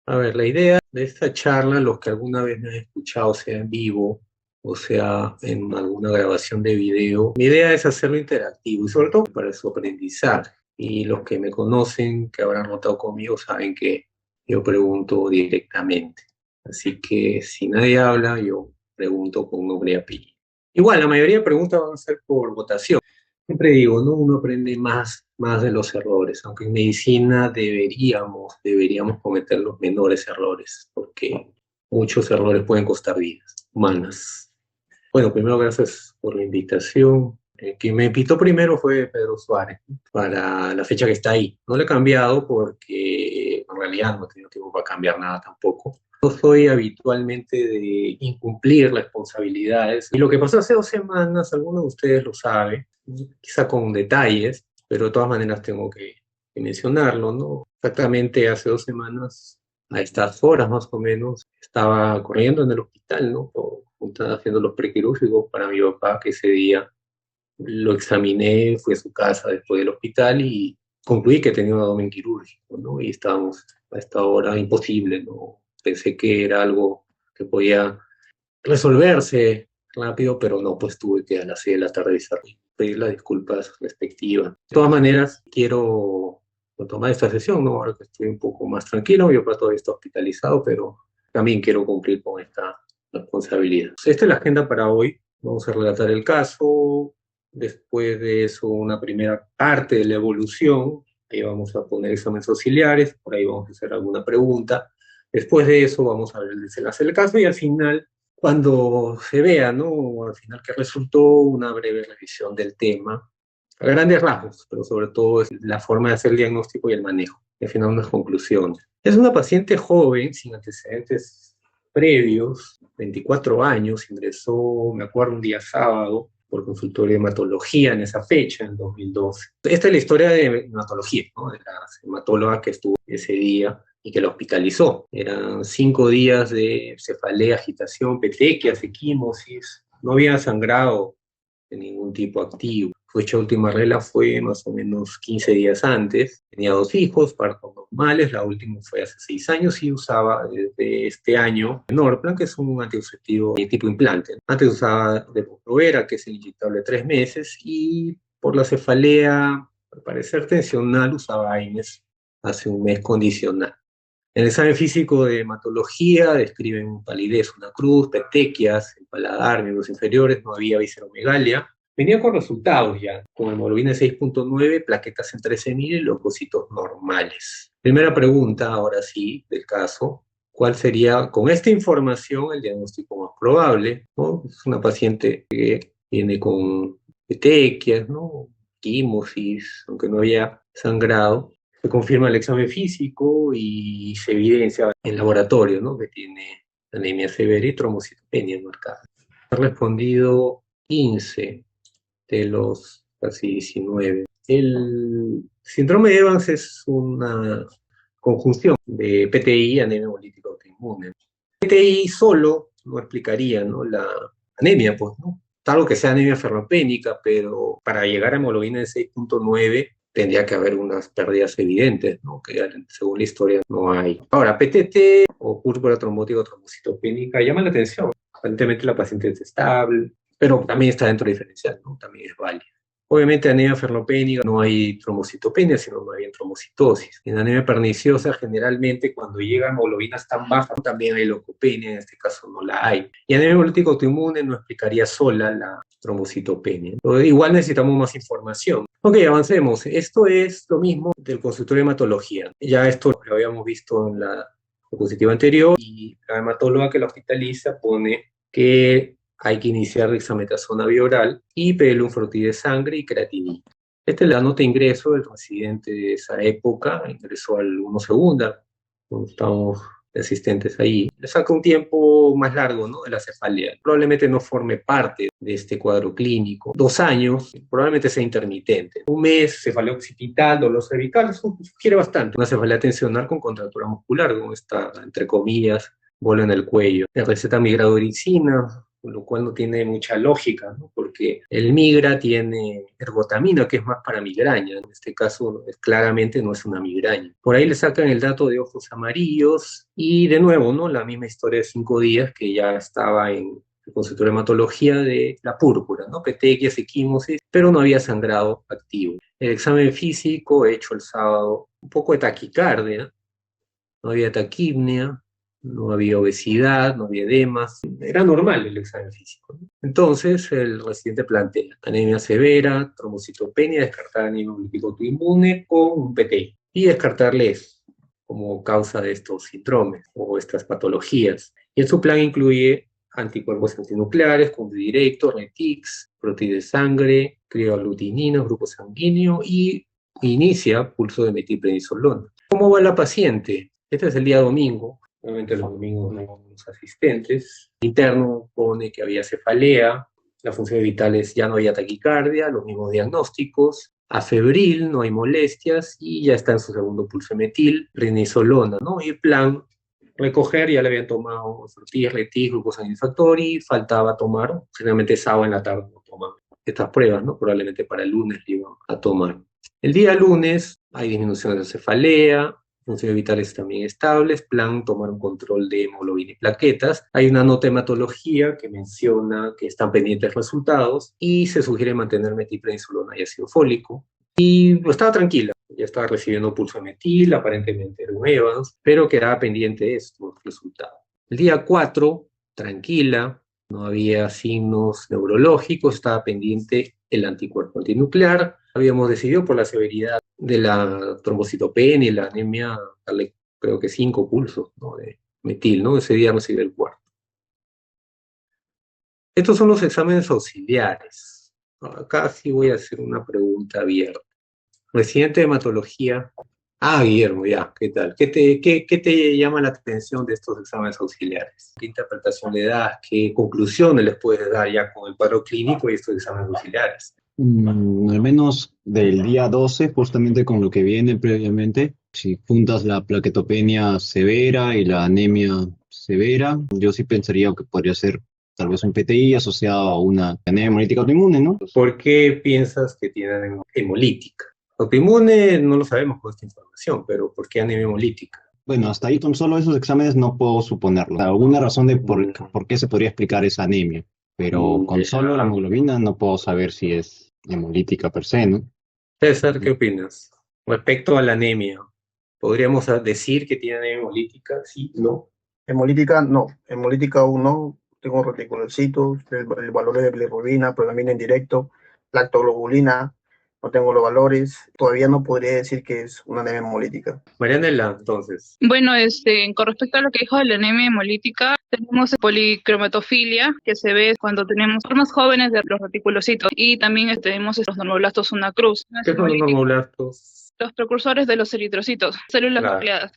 A ver, la idea de esta charla, los que alguna vez me han escuchado, sea en vivo o sea en alguna grabación de video, mi idea es hacerlo interactivo y sobre todo para su aprendizaje. Y los que me conocen, que habrán notado conmigo, saben que yo pregunto directamente. Así que si nadie habla, yo pregunto con nombre y apellido. Igual, la mayoría de preguntas van a ser por votación. Siempre digo, ¿no? Uno aprende más de los errores, aunque en medicina deberíamos cometer los menores errores, porque muchos errores pueden costar vidas humanas. Bueno, primero gracias por la invitación. Quien me invitó primero fue Pedro Suárez, ¿no? Para la fecha que está ahí. No le he cambiado porque en realidad no he tenido tiempo para cambiar nada tampoco. Yo soy habitualmente de incumplir responsabilidades. Y lo que pasó hace 2 semanas, algunos de ustedes lo saben, quizá con detalles, pero de todas maneras tengo que mencionarlo, ¿no? Exactamente hace 2 semanas, a estas horas más o menos, estaba corriendo en el hospital, ¿no? Estaba haciendo los prequirúrgicos para mi papá, que ese día lo examiné, fui a su casa después del hospital y concluí que tenía un abdomen quirúrgico, ¿no? Y estábamos a esta hora imposible, ¿no? Pensé que era algo que podía resolverse rápido, pero no, pues tuve que a las 6 de la tarde pedir las disculpas respectivas. De todas maneras, quiero tomar esta sesión, ¿no? Ahora que estoy un poco más tranquilo, mi papá todavía está hospitalizado, pero también quiero cumplir con esta responsabilidad. Esta es la agenda para hoy. Vamos a relatar el caso, después de eso una primera parte de la evolución, ahí vamos a poner exámenes auxiliares, por ahí vamos a hacer alguna pregunta. Después de eso vamos a ver el desenlace del caso y al final, cuando se vea, ¿no? Al final que resultó, una breve revisión del tema, a grandes rasgos, pero sobre todo es la forma de hacer el diagnóstico y el manejo. Y al final unas conclusiones. Es una paciente joven, sin antecedentes previos, 24 años, ingresó, me acuerdo, un día sábado por consultorio de hematología en esa fecha, en 2012. Esta es la historia de hematología, ¿no? De la hematóloga que estuvo ese día y que la hospitalizó. Eran 5 días de cefalea, agitación, petequias, equimosis. No había sangrado de ningún tipo activo. Su fecha última regla fue más o menos 15 días antes. Tenía 2 hijos, partos normales. La última fue hace 6 años y usaba desde este año Norplan, que es un anticonceptivo de tipo implante. Antes usaba Depo-Provera, que es el inyectable de 3 meses, y por la cefalea, al parecer tensional, usaba AINES hace un mes condicional. En el examen físico de hematología describen palidez, una cruz, petequias, el paladar, miembros inferiores, no había visceromegalia. Venía con resultados ya, con hemoglobina 6,9, plaquetas en 13.000 y leucocitos normales. Primera pregunta, ahora sí, del caso. ¿Cuál sería, con esta información, el diagnóstico más probable? ¿No? Es una paciente que viene con petequias, ¿no? Quimosis, aunque no había sangrado. Se confirma el examen físico y se evidencia en laboratorio, ¿no? Que tiene anemia severa y trombocitopenia marcada. Ha respondido 15 de los casi 19. El síndrome de Evans es una conjunción de PTI y anemia hemolítica autoinmune. PTI solo no explicaría, ¿no? La anemia, pues, ¿no? Salvo que sea anemia ferropénica, pero para llegar a hemoglobina de 6,9 tendría que haber unas pérdidas evidentes, ¿no? Que según la historia no hay. Ahora, PTT o púrpura trombótica o trombocitopénica llama la atención. Aparentemente la paciente es estable, pero también está dentro del diferencial, ¿no? También es válida. Obviamente, anemia ferropénica no hay trombocitopenia, sino no hay trombocitosis. En anemia perniciosa, generalmente, cuando llegan hemoglobinas tan bajas, también hay leucopenia, en este caso no la hay. Y anemia hemolítica autoinmune no explicaría sola la trombocitopenia. Pero igual necesitamos más información. Ok, avancemos. Esto es lo mismo del consultorio de hematología. Ya esto lo habíamos visto en la diapositiva anterior y la hematóloga que la hospitaliza pone que hay que iniciar dexametasona bioral y un frotí de sangre y creatinina. Esta es la nota de ingreso del residente de esa época, ingresó al 1 segunda, donde estamos de asistentes ahí. Le saca un tiempo más largo, ¿no? De la cefalea. Probablemente no forme parte de este cuadro clínico. 2 años, probablemente sea intermitente. Un mes, cefalea occipital, dolor cervical, eso sugiere bastante. Una cefalea tensional con contractura muscular, como está, entre comillas, bola en el cuello. La receta migradoricina, lo cual no tiene mucha lógica, ¿no? Porque el migra tiene ergotamina, que es más para migraña. En este caso, claramente no es una migraña. Por ahí le sacan el dato de ojos amarillos y de nuevo, ¿no? La misma historia de 5 días que ya estaba en el consultorio de hematología de la púrpura, ¿no? Petequias, equimosis, pero no había sangrado activo. El examen físico hecho el sábado, un poco de taquicardia, no había taquipnea, no había obesidad, no había edemas, era normal el examen físico, ¿no? Entonces el residente plantea anemia severa, trombocitopenia, descartar anemia autoinmune con un PTI y descartarles como causa de estos síndromes o estas patologías. Y en su plan incluye anticuerpos antinucleares, con directo, retix, proteína de sangre, crioglutinina, grupo sanguíneo y inicia pulso de metilprednisolona. ¿Cómo va la paciente? Este es el día domingo, obviamente los domingos no hay los asistentes. El interno pone que había cefalea, las funciones vitales ya no había taquicardia, los mismos diagnósticos, afebril, no hay molestias y ya está en su segundo pulso de metilprednisolona, ¿no? Y el plan recoger, ya le habían tomado Fortis, Retis, glucosaminofactor y faltaba tomar, generalmente sábado en la tarde no toman estas pruebas, ¿no? Probablemente para el lunes le iban a tomar. El día lunes hay disminución de cefalea, funciones vitales también estables, plan tomar un control de hemoglobina y plaquetas. Hay una nota de hematología que menciona que están pendientes resultados y se sugiere mantener metilprednisolona y ácido fólico. Y pues, estaba tranquila, ya estaba recibiendo pulso de metil, aparentemente era un Evans, pero quedaba pendiente de estos resultados. El día 4, tranquila, no había signos neurológicos, estaba pendiente el anticuerpo antinuclear. Habíamos decidido por la severidad de la trombocitopenia y la anemia darle creo que 5 pulsos, ¿no? De metil, ¿no? Ese día recibí el cuarto. Estos son los exámenes auxiliares. Acá sí voy a hacer una pregunta abierta. Residente de hematología. Ah, Guillermo, ya, ¿qué tal? ¿Qué te llama la atención de estos exámenes auxiliares? ¿Qué interpretación le das? ¿Qué conclusiones les puedes dar ya con el cuadro clínico y estos exámenes auxiliares? Al menos del día 12, justamente con lo que viene previamente, si juntas la plaquetopenia severa y la anemia severa, yo sí pensaría que podría ser tal vez un PTI asociado a una anemia hemolítica autoinmune, ¿no? ¿Por qué piensas que tienen hemolítica? Autoinmune no lo sabemos con esta información, pero ¿por qué anemia hemolítica? Bueno, hasta ahí con solo esos exámenes no puedo suponerlo. Alguna razón de por qué se podría explicar esa anemia, pero con solo la hemoglobina no puedo saber si es hemolítica per se, ¿no? César, ¿qué opinas? Respecto a la anemia, ¿podríamos decir que tiene anemia hemolítica? Sí, no. Hemolítica, no. Hemolítica aún no. Tengo reticulocitos, el valor de bilirrubina, prolamina indirecto, lactoglobulina, no tengo los valores. Todavía no podría decir que es una anemia hemolítica. Marianela, entonces. Bueno, con respecto a lo que dijo de la anemia hemolítica, tenemos policromatofilia, que se ve cuando tenemos formas jóvenes de los reticulocitos, y también tenemos los normoblastos una cruz. ¿Qué son los normoblastos? Los precursores de los eritrocitos, células Claro. nucleadas.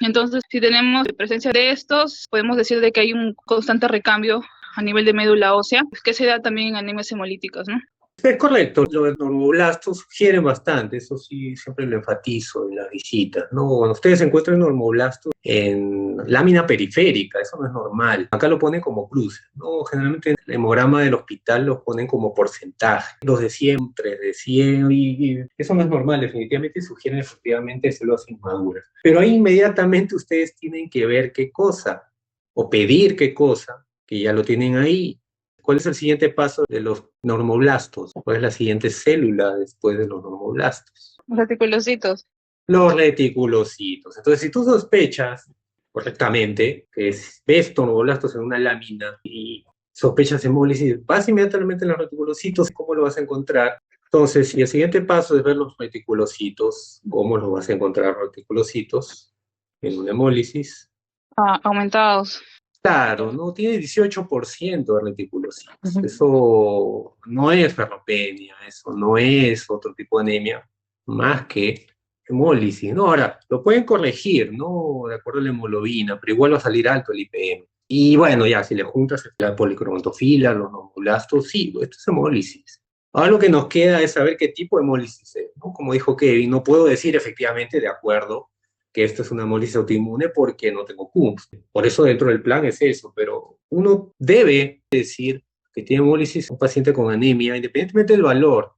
Entonces, si tenemos presencia de estos, podemos decir de que hay un constante recambio a nivel de médula ósea, que se da también en anemias hemolíticas, ¿no? Es correcto, los normoblastos sugieren bastante, eso sí, siempre lo enfatizo en las visitas, ¿no? Cuando ustedes encuentran normoblastos en lámina periférica, eso no es normal. Acá lo ponen como cruces, ¿no? Generalmente en el hemograma del hospital los ponen como porcentaje, 2 de 100, 3 de 100, y eso no es normal, definitivamente sugieren efectivamente células inmaduras. Pero ahí inmediatamente ustedes tienen que ver qué cosa, o pedir qué cosa, que ya lo tienen ahí. ¿Cuál es el siguiente paso de los normoblastos? ¿Cuál es la siguiente célula después de los normoblastos? Los reticulocitos. Los reticulocitos. Entonces, si tú sospechas correctamente que ves normoblastos en una lámina y sospechas hemólisis, vas inmediatamente a los reticulocitos. ¿Cómo lo vas a encontrar? Entonces, si el siguiente paso es ver los reticulocitos, ¿cómo los vas a encontrar los reticulocitos en una hemólisis? Aumentados. Claro, no tiene 18% de reticulocitos. Eso no es ferropenia, eso no es otro tipo de anemia, más que hemólisis, ¿no? Ahora, lo pueden corregir, ¿no? De acuerdo a la hemoglobina, pero igual va a salir alto el IPM. Y bueno, ya, si le juntas la policromatofila, los normoblastos, sí, esto es hemólisis. Ahora lo que nos queda es saber qué tipo de hemólisis es, ¿no? Como dijo Kevin, no puedo decir efectivamente de acuerdo que esto es una hemólisis autoinmune porque no tengo CUMS. Por eso dentro del plan es eso, pero uno debe decir que tiene hemólisis un paciente con anemia, independientemente del valor,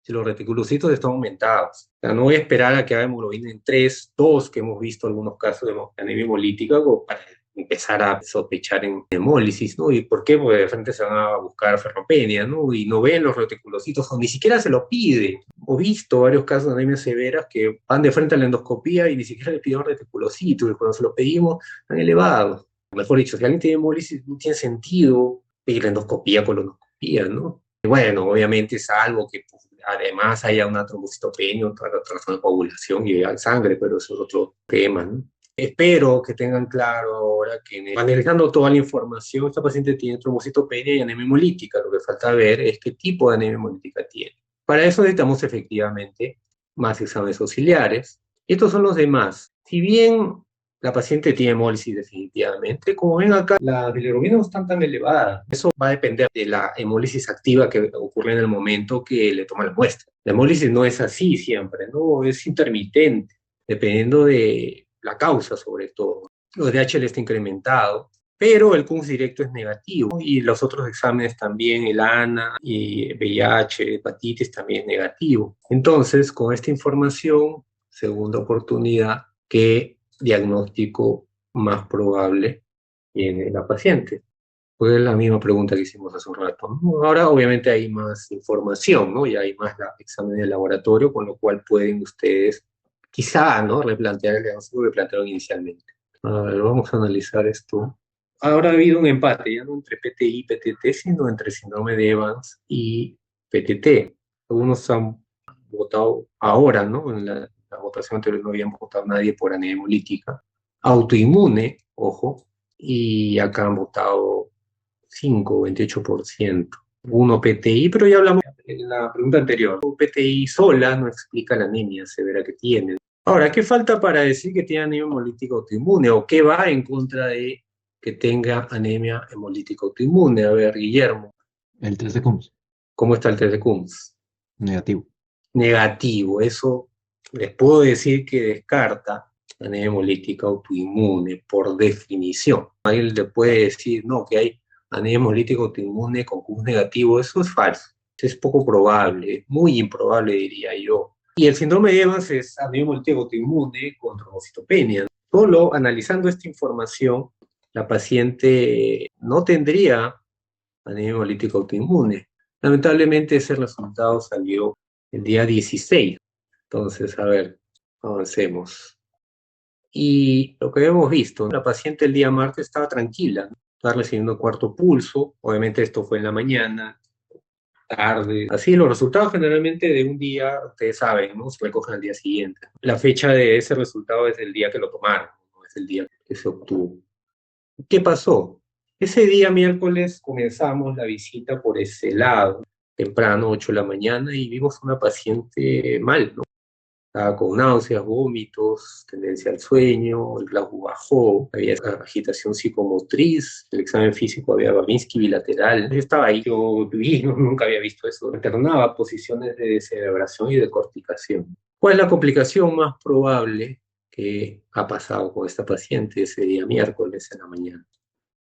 si los reticulocitos están aumentados. O sea, no voy a esperar a que haga hemoglobina en 3, 2, que hemos visto algunos casos de anemia hemolítica, como para empezar a sospechar en hemólisis, ¿no? ¿Y por qué? Porque de frente se van a buscar ferropenia, ¿no? Y no ven los reticulocitos, o ni siquiera se lo pide. He visto varios casos de anemia severas que van de frente a la endoscopía y ni siquiera le piden reticulocitos, y cuando se lo pedimos, están elevados. Mejor dicho, si alguien tiene hemólisis, no tiene sentido pedir endoscopía, colonoscopía, ¿no? Y bueno, obviamente es algo que pues, además haya una trombocitopenia, otra razón de coagulación y de sangre, pero eso es otro tema, ¿no? Espero que tengan claro ahora que analizando toda la información, esta paciente tiene trombocitopenia y anemia hemolítica. Lo que falta ver es qué tipo de anemia hemolítica tiene. Para eso necesitamos efectivamente más exámenes auxiliares. Y estos son los demás. Si bien la paciente tiene hemólisis definitivamente, como ven acá, las bilirrubinas no están tan elevadas. Eso va a depender de la hemólisis activa que ocurre en el momento que le toman la muestra. La hemólisis no es así siempre, ¿no? Es intermitente, dependiendo de la causa sobre todo. Los DHL está incrementado, pero el CUNS directo es negativo y los otros exámenes también, el ANA y VIH, hepatitis también negativo. Entonces, con esta información, segunda oportunidad, ¿qué diagnóstico más probable tiene la paciente? Fue la misma pregunta que hicimos hace un rato, ¿no? Ahora obviamente hay más información, ¿no? Y hay más examen de laboratorio, con lo cual pueden ustedes quizá, ¿no? Replantear el diagnóstico que plantearon inicialmente. A ver, vamos a analizar esto. Ahora ha habido un empate, ya no entre PTI y PTT, sino entre síndrome de Evans y PTT. Algunos han votado ahora, ¿no? En la votación anterior no habían votado nadie por anemia hemolítica. Autoinmune, ojo, y acá han votado 5, 28%. Uno PTI, pero ya hablamos en la pregunta anterior. PTI sola no explica la anemia severa que tienen. Ahora, ¿qué falta para decir que tiene anemia hemolítica autoinmune? ¿O qué va en contra de que tenga anemia hemolítica autoinmune? A ver, Guillermo, El test de Coombs, ¿cómo está el test de Coombs? negativo. Negativo, eso les puedo decir que descarta anemia hemolítica autoinmune por definición. Alguien le puede decir, no, que hay anemia hemolítica autoinmune con Coombs negativo, eso es falso. Es poco probable, muy improbable diría yo. Y el síndrome de Evans es anemia hemolítica autoinmune con trombocitopenia. Solo analizando esta información, la paciente no tendría anemia hemolítica autoinmune. Lamentablemente ese resultado salió el día 16. Entonces, a ver, avancemos. Y lo que habíamos visto, la paciente el día martes estaba tranquila, ¿no? Estaba recibiendo cuarto pulso, obviamente esto fue en la mañana, tarde, así los resultados generalmente de un día, ustedes saben, ¿no? Se recogen al día siguiente. La fecha de ese resultado es el día que lo tomaron, no es el día que se obtuvo. ¿Qué pasó? Ese día miércoles comenzamos la visita por ese lado, temprano, 8 de la mañana, y vimos a una paciente mal, ¿no? Estaba con náuseas, vómitos, tendencia al sueño, el glauco bajó, había agitación psicomotriz, el examen físico había Babinski bilateral. Yo estaba ahí, yo vi, nunca había visto eso. Alternaba posiciones de descerebración y de corticación. ¿Cuál es la complicación más probable que ha pasado con esta paciente ese día miércoles en la mañana?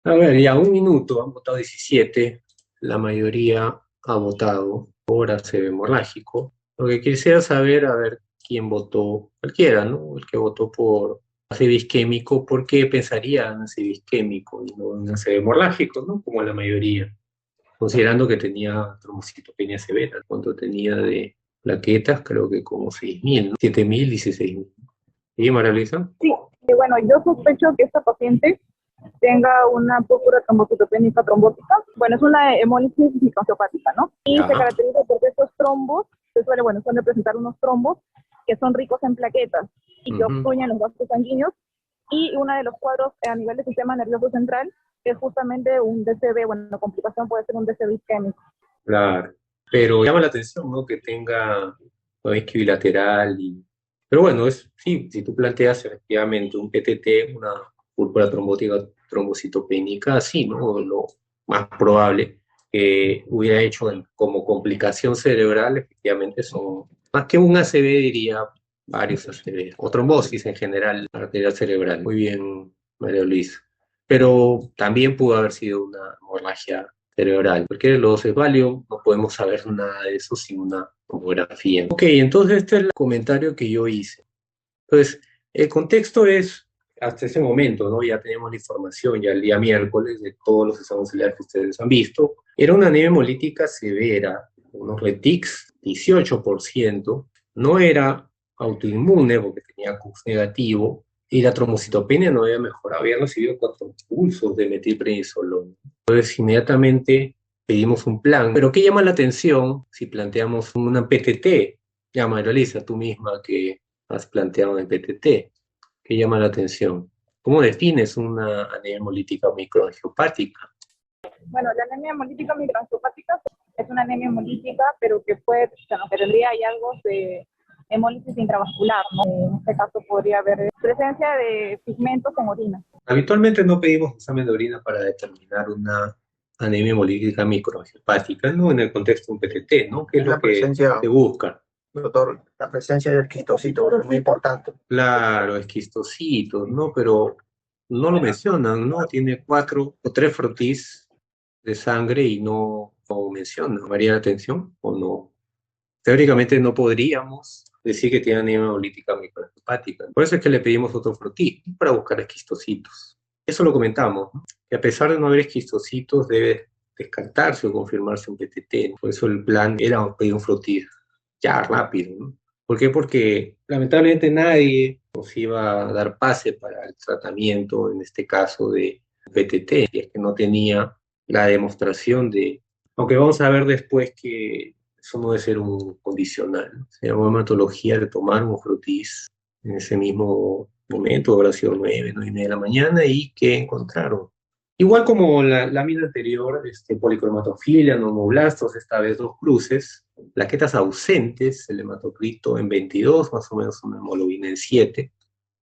A ver, ya un minuto, han votado 17, la mayoría ha votado por ACV hemorrágico. Lo que quisiera saber, a ver, quién votó, cualquiera, ¿no? El que votó por ACV isquémico, ¿por qué pensaría en ACV isquémico y no en ACV hemorrágico, ¿no? Como la mayoría, considerando que tenía trombocitopenia severa, cuánto tenía de plaquetas, creo que como 6.000, ¿no? 7.000, 16.000. ¿Y María Luisa? Sí, bueno, yo sospecho que esta paciente tenga una púrpura trombocitopénica trombótica. Bueno, es una hemólisis microangiopática, ¿no? Y se caracteriza porque estos trombos suelen presentar unos trombos que son ricos en plaquetas y que obstruyen los vasos sanguíneos. Y uno de los cuadros a nivel del sistema nervioso central es justamente un DCB, bueno, complicación puede ser un DCB isquémico. Claro, pero llama la atención, ¿no? Que tenga Babinski bilateral y... Pero bueno, sí, si tú planteas efectivamente un PTT, una púrpura trombótica trombocitopénica, sí, ¿no? Lo más probable que hubiera hecho como complicación cerebral, efectivamente son, más que un ACV diría varios ACV, o trombosis en general arterial cerebral. Muy bien, María Luisa. pero también pudo haber sido una hemorragia cerebral. Porque los cefalios no podemos saber nada de eso sin una tomografía. Ok, entonces este es el comentario que yo hice. Entonces, el contexto es, hasta ese momento, ¿no? Ya teníamos la información, ya el día miércoles, de todos los estados celulares que ustedes han visto. Era una anemia hemolítica severa, unos retics 18%, no era autoinmune porque tenía CUS negativo, y la trombocitopenia no había mejorado, había recibido 4 pulsos de metilprednisolona. Entonces, inmediatamente pedimos un plan. Pero ¿qué llama la atención si planteamos una PTT? Ya, María Lisa, tú misma que has planteado en PTT, ¿qué llama la atención? ¿Cómo defines una anemia hemolítica microangiopática? Bueno, la anemia hemolítica microangiopática es una anemia hemolítica, pero que puede, que tendría hallazgos de hemólisis intravascular, ¿no? En este caso podría haber presencia de pigmentos en orina. Habitualmente no pedimos examen de orina para determinar una anemia hemolítica microangiopática, ¿no? En el contexto de un PTT, ¿no? ¿Qué es lo que se busca? Doctor, la presencia de esquistocitos es muy importante. Claro, esquistocitos, ¿no? Pero no lo mencionan, ¿no? Tiene 4 o 3 frotis de sangre y no menciona. ¿Llamaría la atención o no? Teóricamente no podríamos decir que tiene anemia hemolítica microangiopática. Por eso es que le pedimos otro frotis para buscar esquistocitos. Eso lo comentamos, ¿no? Que a pesar de no haber esquistocitos debe descartarse o confirmarse un PTT, ¿no? Por eso el plan era pedir un frotis ya rápido, ¿no? ¿Por qué? Porque lamentablemente nadie nos iba a dar pase para el tratamiento, en este caso de PTT, y es que no tenía la demostración de, aunque vamos a ver después que eso no debe ser un condicional, ¿no? Se llama hematología de tomar un frutis en ese mismo momento, habrá sido 9:30 de la mañana, y que encontraron. Igual como la lámina anterior, policromatofilia, nomoblastos, esta vez 2 cruces, plaquetas ausentes, el hematocrito en 22, más o menos una hemoglobina en 7,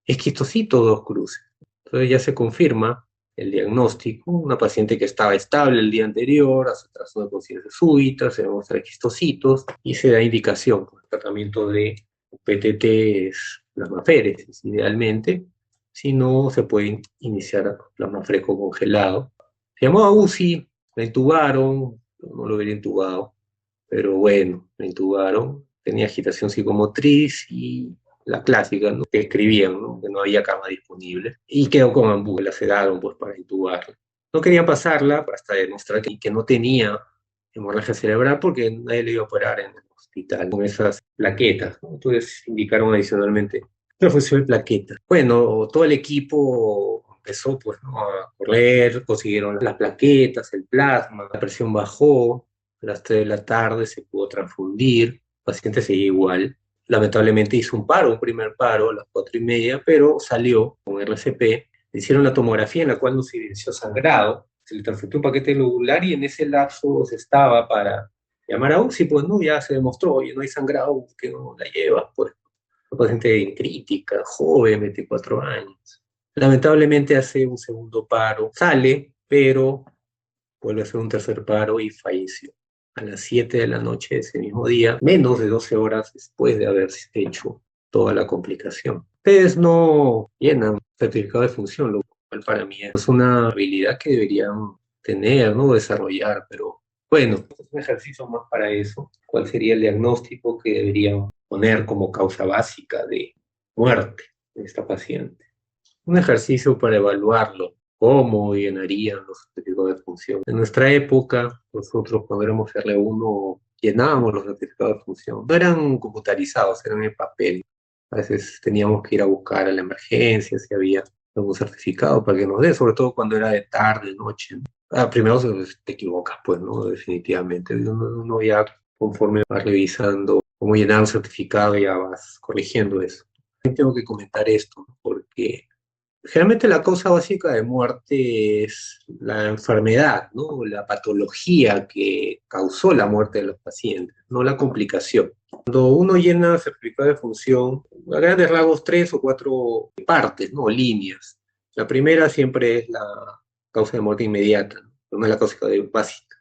esquistocito 2 cruces. Entonces ya se confirma el diagnóstico, una paciente que estaba estable el día anterior, hace trastorno de conciencia súbita, se demuestra esquistocitos y se da indicación. El tratamiento de PTT es plasmaféresis, idealmente. Si no, se puede iniciar plasmafresco congelado. Se llamó UCI, la intubaron, no lo hubiera intubado, pero bueno, la intubaron. Tenía agitación psicomotriz y la clásica, ¿no? Que escribían, ¿no? Que no había cama disponible. Y quedó con ambú, la sedaron pues para intubarla. No querían pasarla hasta demostrar que no tenía hemorragia cerebral porque nadie le iba a operar en el hospital con esas plaquetas, ¿no? Entonces indicaron adicionalmente transfusión de plaquetas. Bueno, todo el equipo empezó pues, ¿no? A correr, consiguieron las plaquetas, el plasma, la presión bajó, a las 3 de la tarde se pudo transfundir, el paciente seguía igual. Lamentablemente hizo un primer paro a las 4:30, pero salió con RCP. Le hicieron la tomografía en la cual no se evidenció sangrado, se le transfirió un paquete globular y en ese lapso se estaba para llamar a UCI, pues no, ya se demostró, oye, no hay sangrado, que no la llevas, pues. Una paciente crítica, joven, 24 años. Lamentablemente hace un segundo paro, sale, pero vuelve a hacer un tercer paro y falleció a las 7 de la noche de ese mismo día, menos de 12 horas después de haberse hecho toda la complicación. Ustedes no llenan certificado de función, lo cual para mí es una habilidad que deberían tener, ¿no? Desarrollar, pero bueno, es un ejercicio más para eso. ¿Cuál sería el diagnóstico que deberían poner como causa básica de muerte de esta paciente? Un ejercicio para evaluarlo, cómo llenarían los certificados de función. En nuestra época, nosotros cuando éramos R1 llenábamos los certificados de función. No eran computarizados, eran en papel. A veces teníamos que ir a buscar a la emergencia si había algún certificado para que nos dé, sobre todo cuando era de tarde, noche. Primero te equivocas, pues, ¿no? Definitivamente. Uno ya conforme va revisando cómo llenar un certificado ya vas corrigiendo eso. Tengo que comentar esto, ¿no? Porque generalmente la causa básica de muerte es la enfermedad, ¿no? La patología que causó la muerte de los pacientes, no la complicación. Cuando uno llena certificado de función, a grandes rasgos 3 o 4 partes, ¿no? Líneas. La primera siempre es la causa de muerte inmediata, ¿no? No es la causa básica.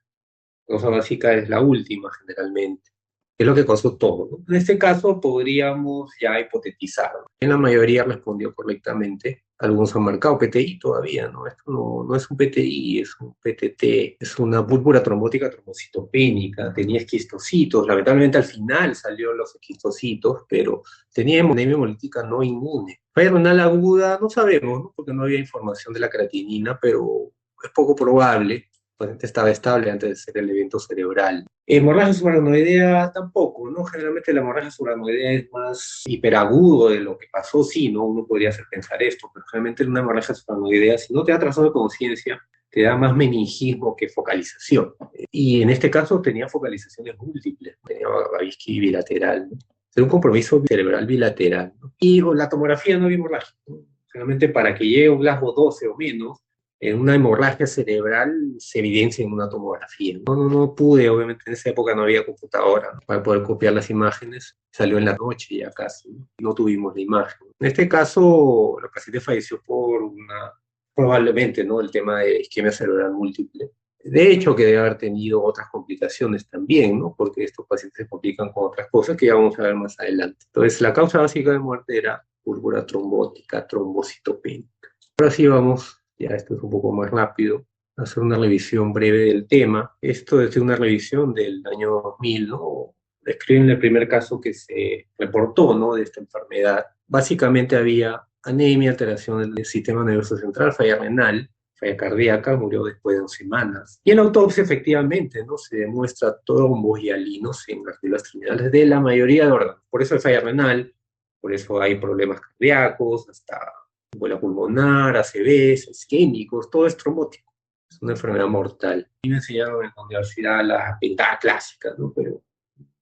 La causa básica es la última generalmente, que es lo que causó todo, ¿no? En este caso podríamos ya hipotetizar, ¿no? En la mayoría respondió correctamente. Algunos han marcado PTI todavía, ¿no? Esto no es un PTI, es un PTT, es una púrpura trombótica trombocitopénica, tenía esquistocitos, lamentablemente al final salió los esquistocitos, pero tenía anemia hemolítica no inmune. Falla renal aguda, no sabemos, ¿no? Porque no había información de la creatinina, pero es poco probable. El paciente estaba estable antes de ser el evento cerebral. Hemorragia subaracnoidea tampoco, ¿no? Generalmente la hemorragia subaracnoidea es más hiperagudo de lo que pasó, sí, ¿no? Uno podría hacer pensar esto, pero generalmente una hemorragia subaracnoidea, si no te da trastorno de conciencia, te da más meningismo que focalización. Y en este caso tenía focalizaciones múltiples, tenía Babinski bilateral, ¿no? Era un compromiso cerebral bilateral, ¿no? Y la tomografía no había hemorragia, ¿no? Generalmente para que llegue un Glasgow 12 o menos, en una hemorragia cerebral se evidencia en una tomografía. No pude, obviamente en esa época no había computadora, ¿no? Para poder copiar las imágenes. Salió en la noche ya casi, no tuvimos la imagen. En este caso, la paciente falleció por probablemente, ¿no? El tema de isquemia cerebral múltiple. De hecho, que debe haber tenido otras complicaciones también, ¿no? Porque estos pacientes se complican con otras cosas que ya vamos a ver más adelante. Entonces, la causa básica de muerte era púrpura trombótica, trombocitopénica. Ahora sí vamos, ya esto es un poco más rápido, a hacer una revisión breve del tema. Esto es de una revisión del año 2000, ¿no? Describen el primer caso que se reportó, ¿no? De esta enfermedad. Básicamente había anemia, alteración del sistema nervioso central, falla renal, falla cardíaca, murió después de 2 semanas. Y en la autopsia, efectivamente, ¿no? Se demuestra trombos y alinos en las células terminales de la mayoría de órganos. Por eso hay falla renal, por eso hay problemas cardíacos, hasta embolia pulmonar, ACVs, isquémicos, todo es trombótico. Es una enfermedad mortal. A mí me enseñaron en la universidad la pentada clásica, ¿no? Pero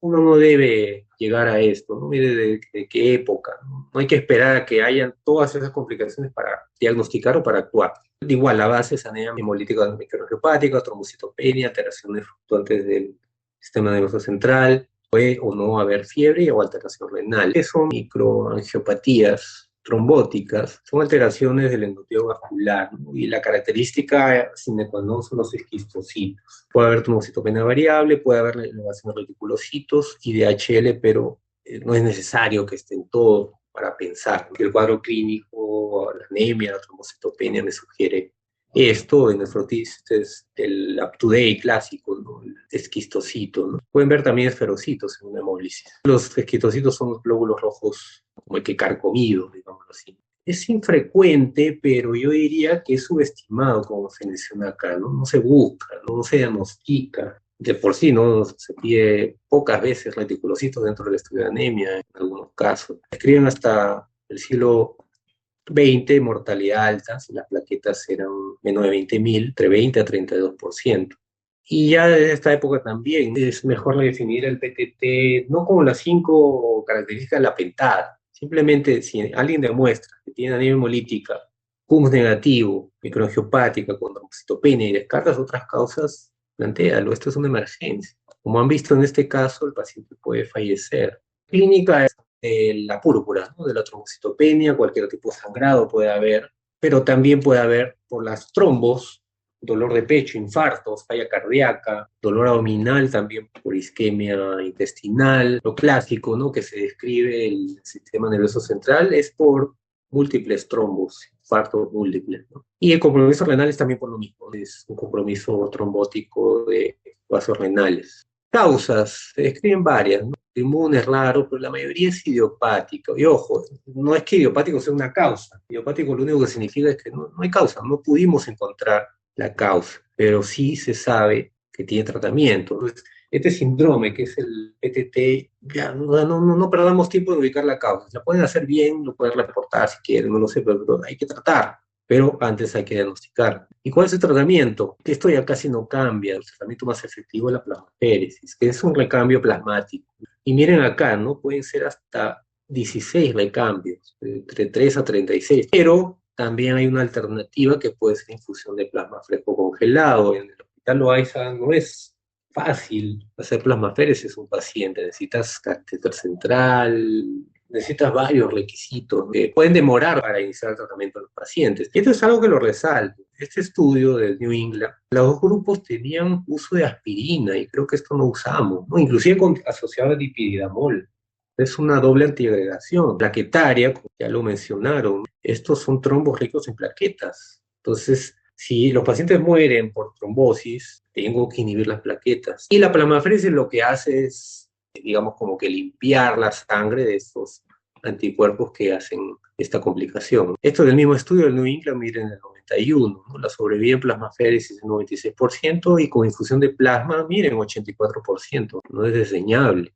uno no debe llegar a esto, ¿no? Mire de qué época, ¿no? No hay que esperar a que hayan todas esas complicaciones para diagnosticar o para actuar. Igual, la base es anemia hemolítica microangiopática, trombocitopenia, alteraciones fluctuantes del sistema nervioso central, puede o no haber fiebre o alteración renal. ¿Qué son microangiopatías trombóticas? Son alteraciones del endotelio vascular, ¿no? Y la característica sine qua non son los esquistocitos. Puede haber trombocitopenia variable, puede haber elevación de reticulocitos y de HL, pero no es necesario que estén todos para pensar. El cuadro clínico, la anemia, la trombocitopenia me sugiere esto. En nefrotisis el up-to-date clásico, ¿no? El esquistocito, ¿no? Pueden ver también esferocitos en una hemólisis. Los esquistocitos son los glóbulos rojos como el que carcomido, digámoslo así. Es infrecuente, pero yo diría que es subestimado, como se menciona acá, ¿no? No se busca, no se diagnostica. De por sí, ¿no? Se pide pocas veces reticulocitos dentro del estudio de anemia, en algunos casos. Escriben hasta el siglo XX, mortalidad alta, si las plaquetas eran menos de 20.000, entre 20 a 32%. Y ya desde esta época también es mejor definir el PTT no como las 5 características de la pentada. Simplemente si alguien demuestra que tiene anemia hemolítica, CUMS negativo, microangiopática, con trombocitopenia y descartas otras causas, plantéalo, esto es una emergencia. Como han visto en este caso, el paciente puede fallecer. Clínica es la púrpura, ¿no? De la trombocitopenia, cualquier tipo de sangrado puede haber, pero también puede haber por las trombos, dolor de pecho, infartos, falla cardíaca, dolor abdominal también por isquemia intestinal. Lo clásico, ¿no? Que se describe el sistema nervioso central es por múltiples trombos, infartos múltiples, ¿no? Y el compromiso renal es también por lo mismo, es un compromiso trombótico de vasos renales. Causas, se describen varias, ¿no? Inmune es raro, pero la mayoría es idiopática. Y ojo, no es que idiopático sea una causa. Idiopático lo único que significa es que no hay causa, no pudimos encontrar la causa, pero sí se sabe que tiene tratamiento. Entonces, este síndrome, que es el PTT, ya no perdamos tiempo en ubicar la causa. La pueden hacer bien, lo pueden reportar si quieren, no lo sé, pero hay que tratar. Pero antes hay que diagnosticar. ¿Y cuál es el tratamiento? Esto ya casi no cambia. El tratamiento más efectivo es la plasmaféresis, que es un recambio plasmático. Y miren acá, ¿no? Pueden ser hasta 16 recambios, entre 3 a 36. Pero también hay una alternativa que puede ser infusión de plasma fresco congelado. En el hospital Loaiza no es fácil hacer plasmaféresis un paciente. Necesitas catéter central, necesitas varios requisitos que pueden demorar para iniciar el tratamiento de los pacientes. Y esto es algo que lo resalto. Este estudio del New England, los 2 grupos tenían uso de aspirina y creo que esto no usamos, ¿no? Inclusive asociado a dipididamol. Es una doble antiagregación plaquetaria, como ya lo mencionaron. Estos son trombos ricos en plaquetas. Entonces, si los pacientes mueren por trombosis, tengo que inhibir las plaquetas. Y la plasmaféresis lo que hace es, digamos, como que limpiar la sangre de estos anticuerpos que hacen esta complicación. Esto del mismo estudio del New England, miren, en el 91, ¿no? La sobrevida en plasmaféresis en 96% y con infusión de plasma, miren, 84%. No es desdeñable.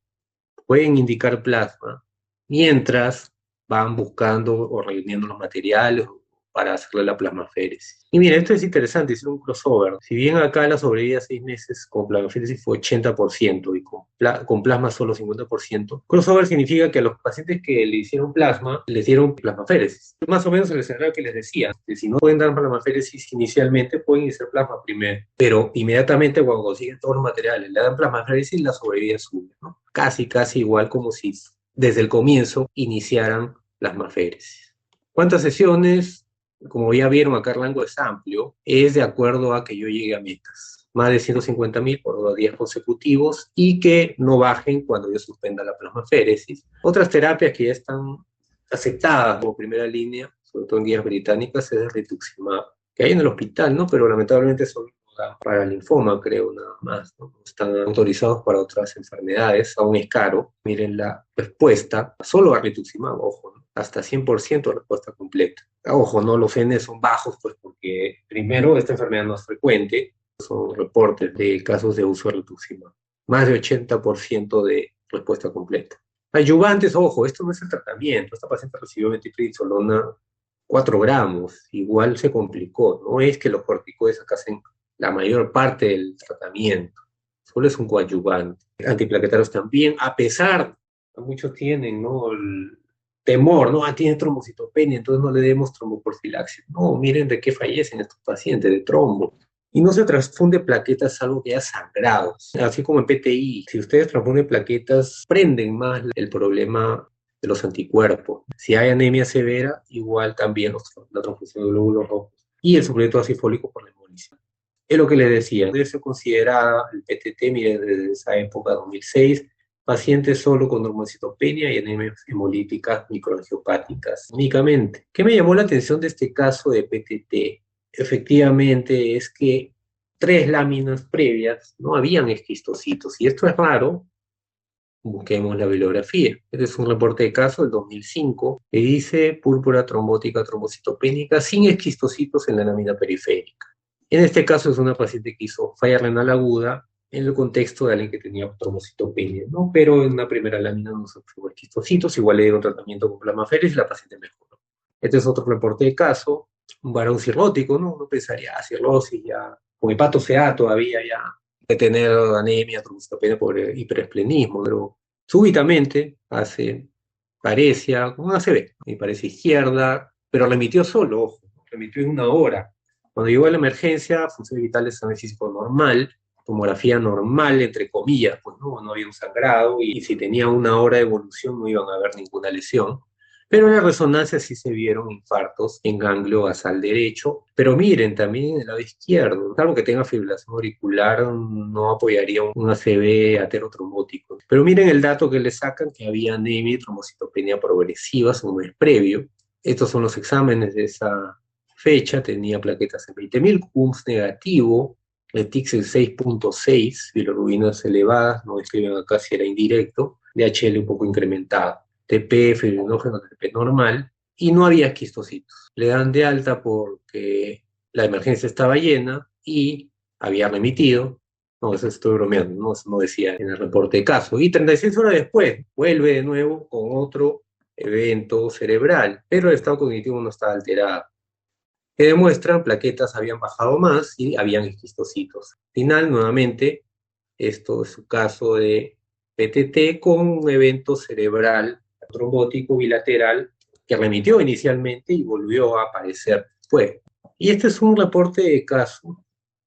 Pueden indicar plasma mientras van buscando o reuniendo los materiales para hacerle la plasmaféresis. Y miren, esto es interesante, hicieron un crossover. Si bien acá la sobrevida 6 meses con plasmaféresis fue 80% y con plasma solo 50%, crossover significa que a los pacientes que le hicieron plasma, les dieron plasmaféresis. Más o menos el escenario que les decía, que si no pueden dar plasmaféresis inicialmente, pueden hacer plasma primero, pero inmediatamente cuando consiguen todos los materiales, le dan plasmaféresis, la sobrevida sube, ¿no? Casi igual como si desde el comienzo iniciaran plasmaféresis. ¿Cuántas sesiones? Como ya vieron acá, el rango es amplio, es de acuerdo a que yo llegue a metas. Más de 150.000 por 10 consecutivos y que no bajen cuando yo suspenda la plasmaféresis. Otras terapias que ya están aceptadas como primera línea, sobre todo en guías británicas, es el rituximab, que hay en el hospital, ¿no? Pero lamentablemente solo para linfoma, creo, nada más, ¿no? Están autorizados para otras enfermedades, aún es caro. Miren la respuesta, solo a rituximab, ojo, ¿no? Hasta 100% de respuesta completa. Ojo, no, los N son bajos, pues porque primero esta enfermedad no es frecuente, son reportes de casos de uso de rituximab. Más de 80% de respuesta completa. Ayudantes, ojo, esto no es el tratamiento. Esta paciente recibió metilprednisolona 4 gramos, igual se complicó. No es que los corticoides acá hacen la mayor parte del tratamiento, solo es un coadyuvante. Antiplaquetarios también, a pesar, muchos tienen, ¿no?, el temor, ¿no? Tiene trombocitopenia, entonces no le demos tromboprofilaxis. No, miren de qué fallecen estos pacientes, de trombo. Y no se transfunde plaquetas salvo que haya sangrado. Así como en PTI, si ustedes transfunden plaquetas, prenden más el problema de los anticuerpos. Si hay anemia severa, igual también la transfusión de glóbulos rojos. Y el suplemento de ácido fólico por la hemolisis. Es lo que les decía, debe ser considerada el PTT, miren, desde esa época, 2006, pacientes solo con trombocitopenia y anemias hemolíticas microangiopáticas únicamente. ¿Qué me llamó la atención de este caso de PTT? Efectivamente es que 3 láminas previas no habían esquistocitos, y esto es raro. Busquemos la bibliografía. Este es un reporte de caso del 2005 que dice púrpura trombótica trombocitopénica sin esquistocitos en la lámina periférica. En este caso es una paciente que hizo falla renal aguda en el contexto de alguien que tenía trombocitopenia, ¿no? Pero en una primera lámina no se observó esquistocitos, igual le dieron tratamiento con plasmaféresis y la paciente mejoró. Este es otro reporte de caso, un varón cirrótico, ¿no? Uno pensaría, cirrosis ya, con hepato CA todavía ya, de tener anemia, trombocitopenia por hiperesplenismo, pero súbitamente hace parecia, con una ACV, y parecia izquierda, pero remitió solo, ojo, remitió en 1 hora. Cuando llegó a la emergencia, funciones vitales, examen físico normal, tomografía normal, entre comillas, pues no había un sangrado, y si tenía 1 hora de evolución no iban a haber ninguna lesión. Pero en la resonancia sí se vieron infartos en ganglio basal derecho. Pero miren, también en el lado izquierdo, salvo que tenga fibrilación auricular, no apoyaría un ACV aterotrombótico. Pero miren el dato que le sacan, que había anemia y trombocitopenia progresivas un mes previo. Estos son los exámenes de esa fecha, tenía plaquetas en 20.000, CUMS negativo, el TICSEL 6.6, bilirrubinas elevadas, no escriben acá si era indirecto, DHL un poco incrementado, TP, fibrinógeno, TP normal, y no había esquistocitos. Le dan de alta porque la emergencia estaba llena y había remitido. No, eso estoy bromeando, no, eso no decía en el reporte de caso. Y 36 horas después, vuelve de nuevo con otro evento cerebral, pero el estado cognitivo no estaba alterado, que demuestran plaquetas habían bajado más y habían esquistocitos. Al final, nuevamente, esto es su caso de PTT con un evento cerebral trombótico bilateral que remitió inicialmente y volvió a aparecer después. Y este es un reporte de caso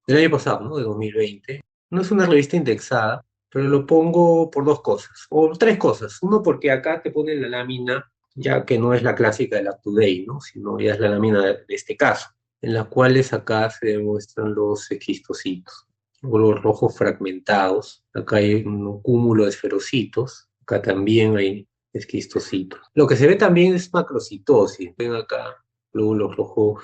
del año pasado, ¿no?, de 2020. No es una revista indexada, pero lo pongo por 2 cosas, o 3 cosas. Uno, porque acá te ponen la lámina, ya que no es la clásica del up-to-date, ¿no?, sino ya es la lámina de este caso, en las cuales acá se demuestran los esquistocitos, los rojos fragmentados. Acá hay un cúmulo de esferocitos, acá también hay esquistocitos. Lo que se ve también es macrocitosis. Ven acá glóbulos rojos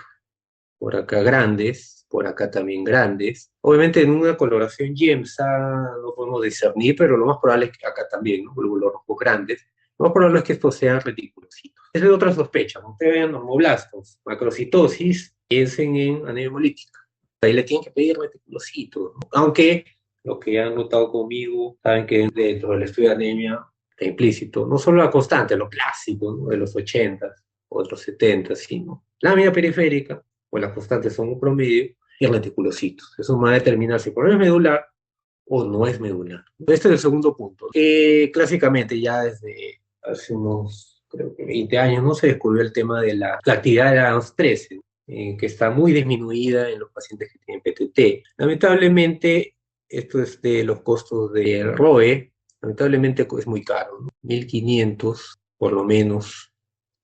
por acá grandes, por acá también grandes. Obviamente en una coloración YEMSA no podemos discernir, pero lo más probable es que acá también, ¿no? Glóbulos rojos grandes. Lo más probable es que estos sean reticulocitos. Esa es otra sospecha. Cuando ustedes vean normoblastos, macrocitosis, piensen en anemia hemolítica. Ahí le tienen que pedir reticulocitos, ¿no? Aunque los que han notado conmigo saben que dentro del estudio de anemia está implícito, no solo la constante, lo clásico, ¿no? De los 80 o de los 70, sino la anemia periférica, o las constantes son un promedio, y reticulocitos. Eso va a determinar si el problema es medular o no es medular. Este es el segundo punto. Clásicamente ya desde hace unos, creo que 20 años, no se descubrió el tema de la actividad de la ANS13, que está muy disminuida en los pacientes que tienen PTT. Lamentablemente, esto es de los costos del ROE, lamentablemente es muy caro, ¿no? 1.500 por lo menos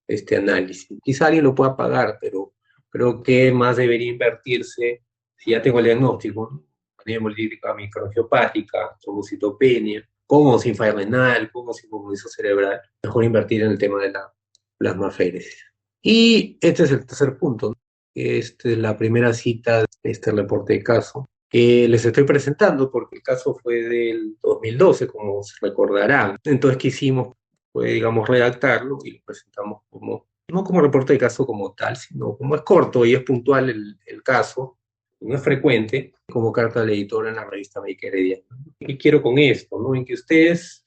este análisis. Quizá alguien lo pueda pagar, pero creo que más debería invertirse, si ya tengo el diagnóstico, ¿no? Anemia hemolítica microangiopática, trombocitopenia, con o sin falla renal, con o sin compromiso cerebral, mejor invertir en el tema de la plasmaféresis. Y este es el tercer punto, ¿no? Esta es la primera cita de este reporte de caso que les estoy presentando porque el caso fue del 2012, como se recordarán. Entonces, ¿qué hicimos? Fue, digamos, redactarlo y lo presentamos como, no como reporte de caso como tal, sino como es corto y es puntual el caso, no es frecuente, como carta al editor en la revista Médica Herediana. ¿Qué quiero con esto? ¿No? En que ustedes,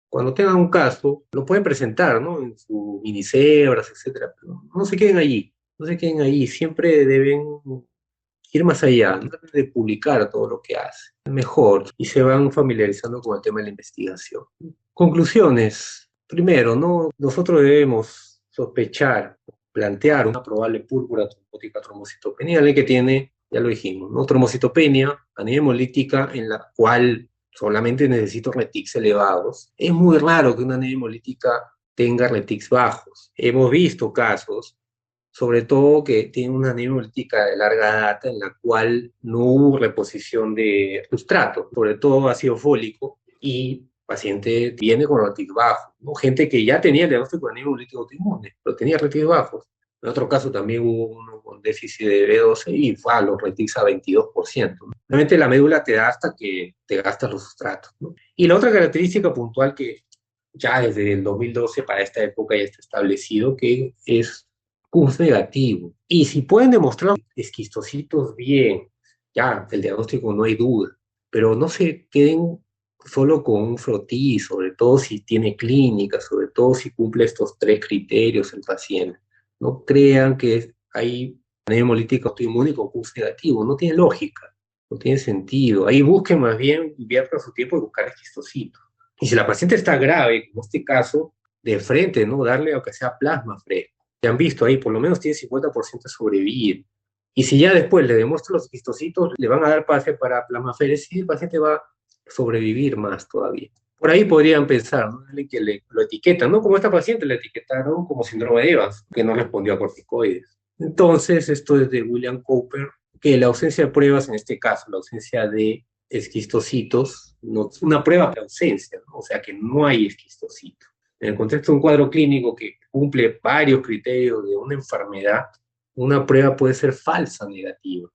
cuando tengan un caso, lo pueden presentar, ¿no? En su minicebras, etcétera, pero no se queden allí, no se queden allí, siempre deben ir más allá, no deben de publicar todo lo que hacen, mejor, y se van familiarizando con el tema de la investigación. Conclusiones. Primero, ¿no? Nosotros debemos sospechar, plantear una probable púrpura trombótica trombocitopenia, que tiene, ya lo dijimos, ¿no? Trombocitopenia, anemia hemolítica, en la cual solamente necesito retics elevados. Es muy raro que una anemia hemolítica tenga retics bajos. Hemos visto casos, sobre todo que tiene una anemia hemolítica de larga data en la cual no hubo reposición de sustrato, sobre todo ácido fólico, y paciente viene con retics bajos, ¿no? Gente que ya tenía el diagnóstico de anemia hemolítica autoinmune, pero tenía retics bajos. En otro caso también hubo uno con déficit de B12 y fue a los retics a 22%, ¿no? Realmente la médula te da hasta que te gastas los sustratos, ¿no? Y la otra característica puntual que ya desde el 2012 para esta época ya está establecido, que es CUS negativo. Y si pueden demostrar esquistocitos bien, ya, el diagnóstico no hay duda, pero no se queden solo con un frotí, sobre todo si tiene clínica, sobre todo si cumple estos 3 criterios el paciente. No crean que hay anemia hemolítica autoinmune con CUS negativo, no tiene lógica, no tiene sentido. Ahí busquen más bien, inviertan su tiempo en buscar esquistocitos. Y si la paciente está grave, como este caso, de frente, ¿no? Darle aunque sea plasma fresco. Ya han visto ahí, por lo menos tiene 50% de sobrevivir. Y si ya después le demuestro los esquistocitos, le van a dar pase para plasmaféresis y el paciente va a sobrevivir más todavía. Por ahí podrían pensar, ¿no? Que lo etiquetan, ¿no? Como esta paciente la etiquetaron como síndrome de Evans, que no respondió a corticoides. Entonces, esto es de William Cooper, que la ausencia de pruebas, en este caso, la ausencia de esquistocitos, no, una prueba de ausencia, ¿no? O sea que no hay esquistocito. En el contexto de un cuadro clínico que cumple varios criterios de una enfermedad, una prueba puede ser falsa negativa.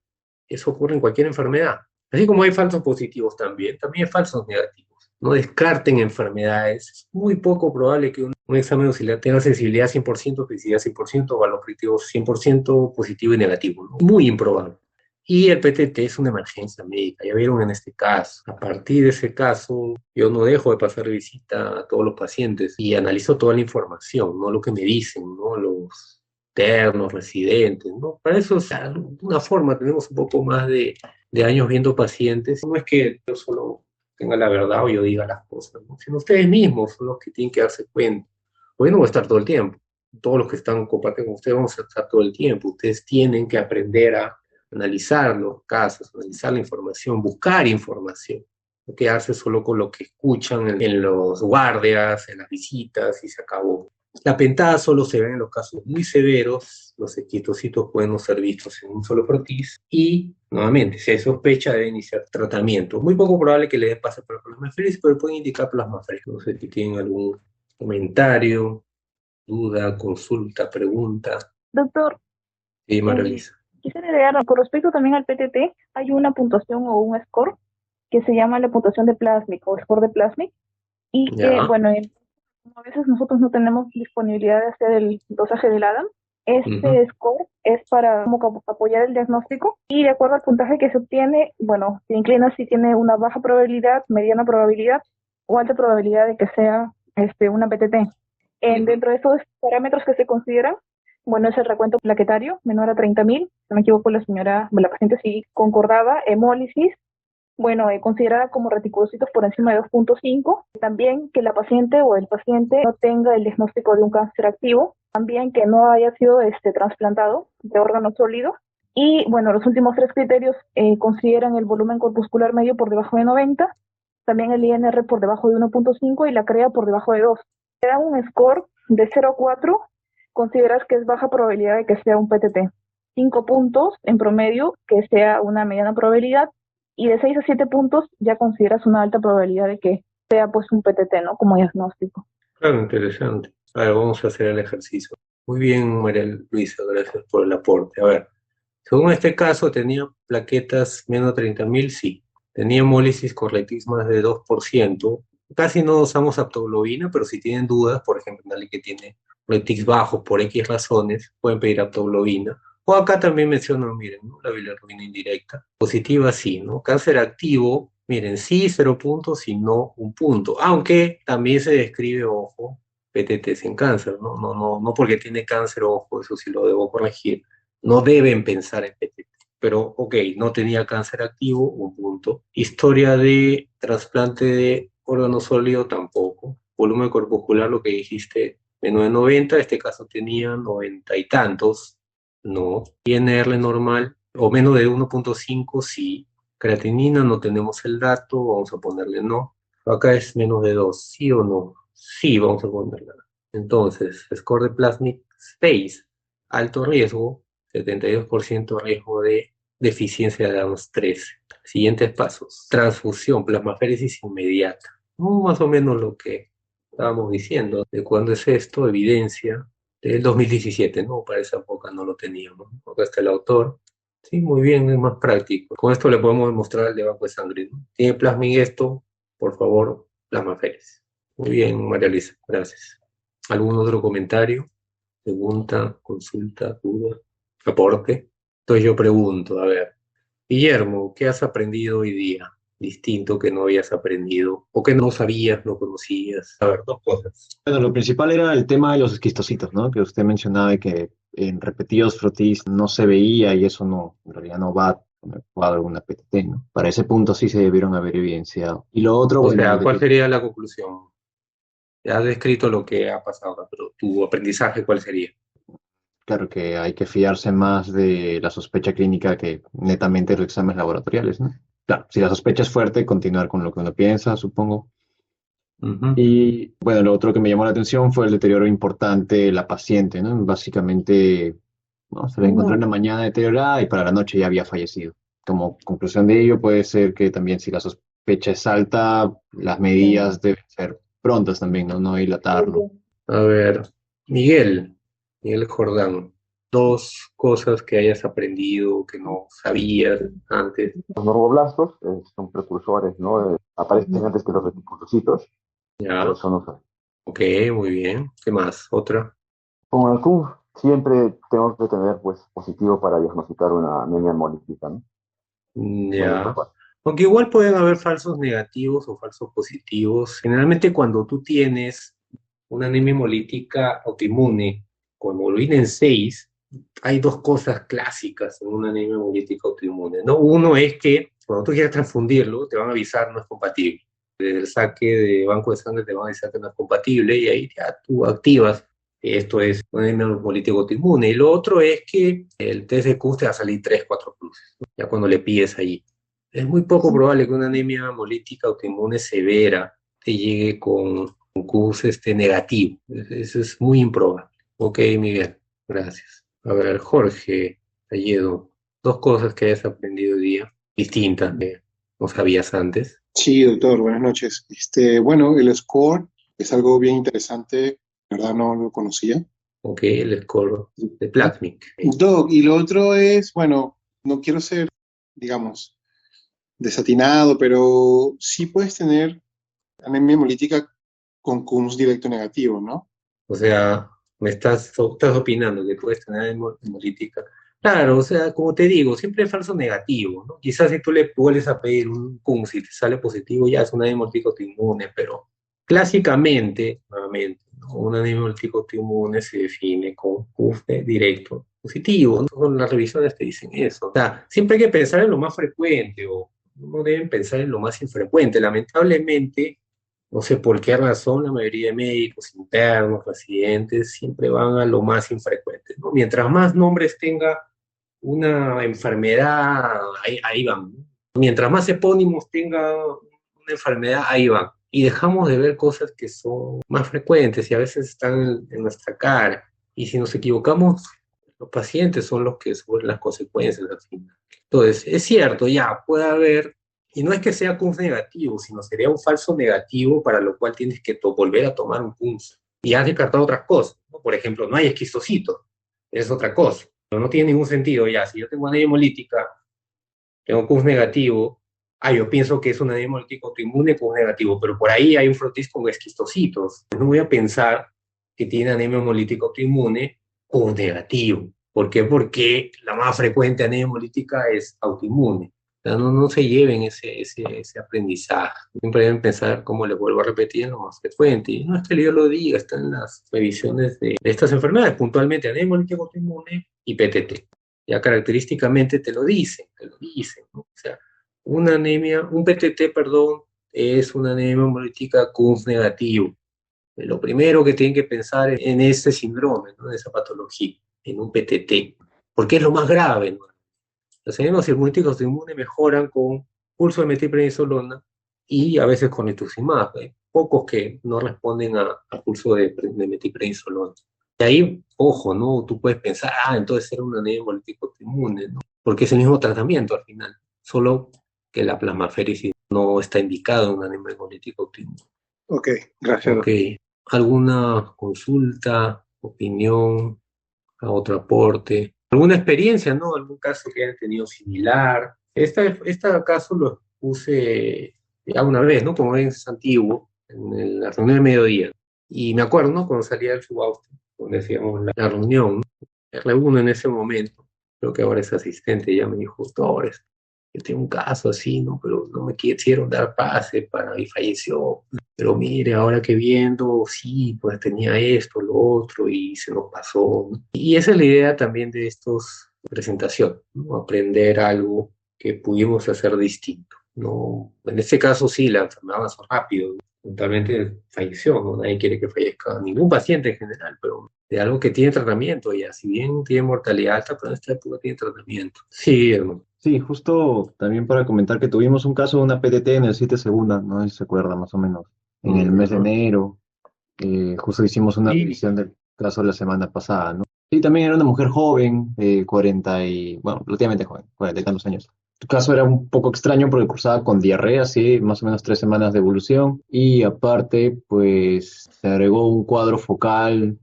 Eso ocurre en cualquier enfermedad. Así como hay falsos positivos también hay falsos negativos. No descarten enfermedades. Es muy poco probable que un examen auxiliar tenga sensibilidad 100%, especificidad 100%, valor predictivo 100%, positivo y negativo, ¿no? Muy improbable. Y el PTT es una emergencia médica, ya vieron en este caso. A partir de ese caso, yo no dejo de pasar visita a todos los pacientes y analizo toda la información, no lo que me dicen, ¿no? Los internos, residentes, ¿no? Para eso, o sea, de una forma, tenemos un poco más de años viendo pacientes. No es que yo solo tenga la verdad o yo diga las cosas, ¿no? Sino ustedes mismos son los que tienen que darse cuenta. Hoy no voy a estar todo el tiempo. Todos los que están compartiendo con ustedes vamos a estar todo el tiempo. Ustedes tienen que aprender a analizar los casos, analizar la información, buscar información, no quedarse solo con lo que escuchan en los guardias, en las visitas y se acabó. La pentada solo se ve en los casos muy severos, los esquistocitos pueden no ser vistos en un solo frotis y, nuevamente, si hay sospecha debe iniciar tratamiento. Muy poco probable que le den pase por plasmaféresis, pero pueden indicar plasmaféresis. No sé si tienen comentario, duda, consulta, pregunta. Doctor, Sí, Maralisa. quisiera agregar, con respecto también al PTT, hay una puntuación o un score que se llama la puntuación de Plasmic o score de Plasmic, y que, Ya. bueno, como a veces nosotros no tenemos disponibilidad de hacer el dosaje del ADAM, Ujú. este score es para como que apoyar el diagnóstico, y de acuerdo al puntaje que se obtiene, bueno, se inclina si tiene una baja probabilidad, mediana probabilidad o alta probabilidad de que sea una PTT. Ujú. Dentro de estos parámetros que se consideran, bueno, es el recuento plaquetario menor a 30.000, si no me equivoco, la paciente sí concordaba, hemólisis, bueno, considerada como reticulocitos por encima de 2.5, también que la paciente o el paciente no tenga el diagnóstico de un cáncer activo, también que no haya sido trasplantado de órgano sólido. Y bueno, los últimos tres criterios consideran el volumen corpuscular medio por debajo de 90, también el INR por debajo de 1.5 y la CREA por debajo de 2. Te da un score de 0 a 4, consideras que es baja probabilidad de que sea un PTT. 5 puntos en promedio, que sea una mediana probabilidad, y de 6 a 7 puntos ya consideras una alta probabilidad de que sea pues un PTT, ¿no? Como diagnóstico. Claro, interesante. A ver, vamos a hacer el ejercicio. Muy bien, María Luisa, gracias por el aporte. A ver, según este caso, tenía plaquetas menos 30.000, sí. Tenía hemólisis con Retic más de 2%. Casi no usamos aptoglobina, pero si tienen dudas, por ejemplo, en alguien que tiene Retics bajos por X razones, pueden pedir aptoglobina. O acá también menciono, miren, ¿no? La bilirrubina indirecta. Positiva, sí, ¿no? Cáncer activo, miren, sí, 0 puntos y no 1 punto. Aunque también se describe, ojo, PTTs en cáncer, ¿no? No porque tiene cáncer, ojo, eso sí lo debo corregir. No deben pensar en PTT. Pero, ok, no tenía cáncer activo, 1 punto. Historia de trasplante de órgano sólido, tampoco. Volumen corpuscular, lo que dijiste, menos de 90, este caso tenía 90 y tantos, no. INR normal, o menos de 1.5, sí. Creatinina, no tenemos el dato, vamos a ponerle no. Acá es menos de 2, ¿sí o no? Sí, vamos a ponerla. Entonces, score de Plasmic 6, alto riesgo, 72% riesgo de deficiencia de Adams 13. Siguientes pasos. Transfusión, plasmaféresis inmediata. Más o menos lo que estábamos diciendo. ¿De cuándo es esto? Evidencia del 2017, ¿no? Para esa época no lo teníamos. Acá está el autor. Sí, muy bien, es más práctico. Con esto le podemos demostrar el de banco de sangre, ¿no? Tiene plasming esto, por favor, plasmaféresis. Muy bien, María Luisa, gracias. ¿Algún otro comentario? Pregunta, consulta, duda, aporte. Entonces yo pregunto, a ver, Guillermo, ¿qué has aprendido hoy día? Distinto que no habías aprendido o que no sabías, no conocías. A ver, dos cosas. Bueno, lo principal era el tema de los esquistocitos, ¿no? Que usted mencionaba de que en repetidos frotis no se veía y eso no, en realidad no va con el cuadro de una PTT, ¿no? Para ese punto sí se debieron haber evidenciado. Y lo otro, O bueno, sea, de ¿cuál que, sería la conclusión? Ya has descrito lo que ha pasado acá, pero tu aprendizaje, ¿cuál sería? claro, que hay que fiarse más de la sospecha clínica que netamente los exámenes laboratoriales, ¿no? Claro, si la sospecha es fuerte, continuar con lo que uno piensa, supongo. Ujú. Y bueno, lo otro que me llamó la atención fue el deterioro importante de la paciente, ¿no? Básicamente, ¿no? Se la encontró en la mañana deteriorada y para la noche ya había fallecido. Como conclusión de ello puede ser que también si la sospecha es alta, las medidas deben ser prontas también, ¿no? No dilatarlo. A ver, Miguel, Miguel Jordán, dos cosas que hayas aprendido que no sabías antes. Los norboblastos son precursores, ¿no? Aparecen antes que los reticulocitos, por Ya, eso no sé. ok, muy bien. ¿Qué más? ¿Otra? Como el CUF, siempre tengo que tener pues positivo para diagnosticar una anemia hemolítica, ¿no? Muy Ya. importante. Aunque igual pueden haber falsos negativos o falsos positivos. Generalmente cuando tú tienes una anemia hemolítica autoinmune con hemoglobina en 6, hay dos cosas clásicas en una anemia hemolítica autoinmune, ¿no? Uno es que cuando tú quieres transfundirlo, te van a avisar no es compatible. Desde el saque de banco de sangre te van a avisar que no es compatible y ahí ya tú activas. Esto es una anemia hemolítica autoinmune. Y lo otro es que el test de Q te va a salir 3 4 cruces, ¿no? Ya cuando le pides ahí. Es muy poco probable que una anemia hemolítica autoinmune severa te llegue con un Q negativo. Eso es muy improbable. Ok, Miguel, gracias. A ver, Jorge Talledo, dos cosas que hayas aprendido hoy día, distintas que no sabías antes. Sí, doctor, buenas noches. Bueno, el score Es algo bien interesante, ¿verdad? No lo conocía. Ok, el score de Plasmic. Doc, y lo otro es, bueno, no quiero ser, digamos, desatinado, pero sí puedes tener anemia hemolítica con Cums directo negativo, ¿no? O sea, estás opinando que puedes tener hemolítica. Claro, o sea, como te digo, siempre es falso negativo, ¿no? Quizás si tú le vuelves a pedir un cum, si te sale positivo, ya es una hemolítica autoinmune, pero clásicamente, nuevamente, ¿no? Una hemolítica autoinmune se define con cum directo positivo, ¿no? Con las revisiones te dicen eso. O sea, siempre hay que pensar en lo más frecuente, o no deben pensar en lo más infrecuente. Lamentablemente, no sé por qué razón, la mayoría de médicos internos, residentes, siempre van a lo más infrecuente, ¿no? Mientras más nombres tenga una enfermedad, ahí van, ¿no? Mientras más epónimos tenga una enfermedad, ahí van. Y dejamos de ver cosas que son más frecuentes y a veces están en nuestra cara. Y si nos equivocamos, los pacientes son los que sufren las consecuencias al final. Entonces, es cierto, ya puede haber, y no es que sea CUNS negativo, sino sería un falso negativo para lo cual tienes que volver a tomar un CUNS. Y has descartado otras cosas, ¿no? Por ejemplo, no hay esquistocitos, es otra cosa. Pero no tiene ningún sentido ya. Si yo tengo anemia hemolítica, tengo CUNS negativo, yo pienso que es una anemia hemolítica autoinmune CUNS negativo, pero por ahí hay un frotis con esquistocitos. No voy a pensar que tiene anemia hemolítica autoinmune CUNS negativo. ¿Por qué? Porque la más frecuente anemia hemolítica es autoinmune. O sea, no se lleven ese aprendizaje. Siempre deben pensar, como les vuelvo a repetir, en lo más frecuente. Y no es que yo lo diga, está en las revisiones de estas enfermedades, puntualmente anemia hemolítica autoinmune y PTT. Ya característicamente te lo dicen, ¿no? O sea, un PTT, perdón, es una anemia hemolítica CUNS negativo. Lo primero que tienen que pensar en ese síndrome, ¿no? En esa patología, en un PTT, porque es lo más grave, ¿no? Los enzimas hemolíticos autoinmunes mejoran con pulso de metilprednisolona y a veces con rituximab. Hay pocos que no responden a pulso de metilprednisolona. Y ahí, ojo, ¿no? Tú puedes pensar, entonces era una anemia hemolítica autoinmune, ¿no? Porque es el mismo tratamiento al final, solo que la plasmaféresis no está indicada en una anemia hemolítica autoinmune. Ok, gracias. Ok, ¿alguna consulta, opinión, otro aporte? ¿Alguna experiencia, no? ¿Algún caso que hayan tenido similar? Este caso lo puse ya una vez, ¿no? Como ven, es antiguo, en la reunión de mediodía. Y me acuerdo, ¿no? Cuando salía del subausto, donde hacíamos la reunión, ¿no? R1 en ese momento, creo que ahora es asistente, ya me dijo, Torres, yo tengo un caso así, ¿no? Pero no me quisieron dar pase y falleció. Pero mire, ahora que viendo, sí, pues tenía esto, lo otro, y se nos pasó, ¿no? Y esa es la idea también de estos presentaciones, ¿no? Aprender algo que pudimos hacer distinto, ¿no? En este caso sí, la enfermedad avanzó rápido, ¿no? Totalmente falleció, ¿no? Nadie quiere que fallezca ningún paciente en general, pero de algo que tiene tratamiento ya, si bien tiene mortalidad alta, pero en esta época tiene tratamiento. Sí, hermano. Sí, justo también para comentar que tuvimos un caso de una PTT en el 7 segunda, no sé si se acuerda más o menos, en el mes de Ajá. enero, justo hicimos una Sí, revisión del caso la semana pasada, ¿no? Sí, también era una mujer joven, 40 bueno, relativamente joven, 40 y tantos años. Tu caso era un poco extraño porque cursaba con diarrea, sí, más o menos 3 semanas de evolución, y aparte, pues, se agregó un cuadro focal,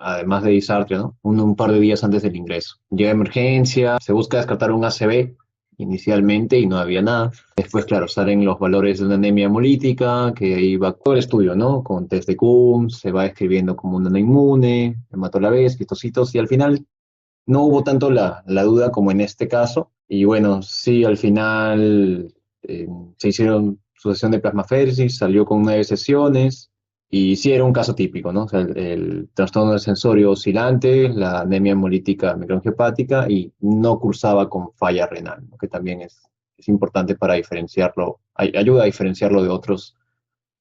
además de disartria, ¿no? Un par de días antes del ingreso. Llega emergencia, se busca descartar un ACV inicialmente y no había nada. Después, claro, salen los valores de una anemia hemolítica, que ahí va todo el estudio, ¿no? Con test de Coombs, se va escribiendo como una no inmune, mató a la vez, quistocitos, y al final no hubo tanto la duda como en este caso. Y bueno, sí, al final se hicieron sucesión de plasmaféresis, salió con 9 sesiones, y sí era un caso típico, ¿no? O sea, el trastorno del sensorio oscilante, la anemia hemolítica microangiopática, y no cursaba con falla renal, ¿no? Que también es importante para diferenciarlo, ayuda a diferenciarlo de otros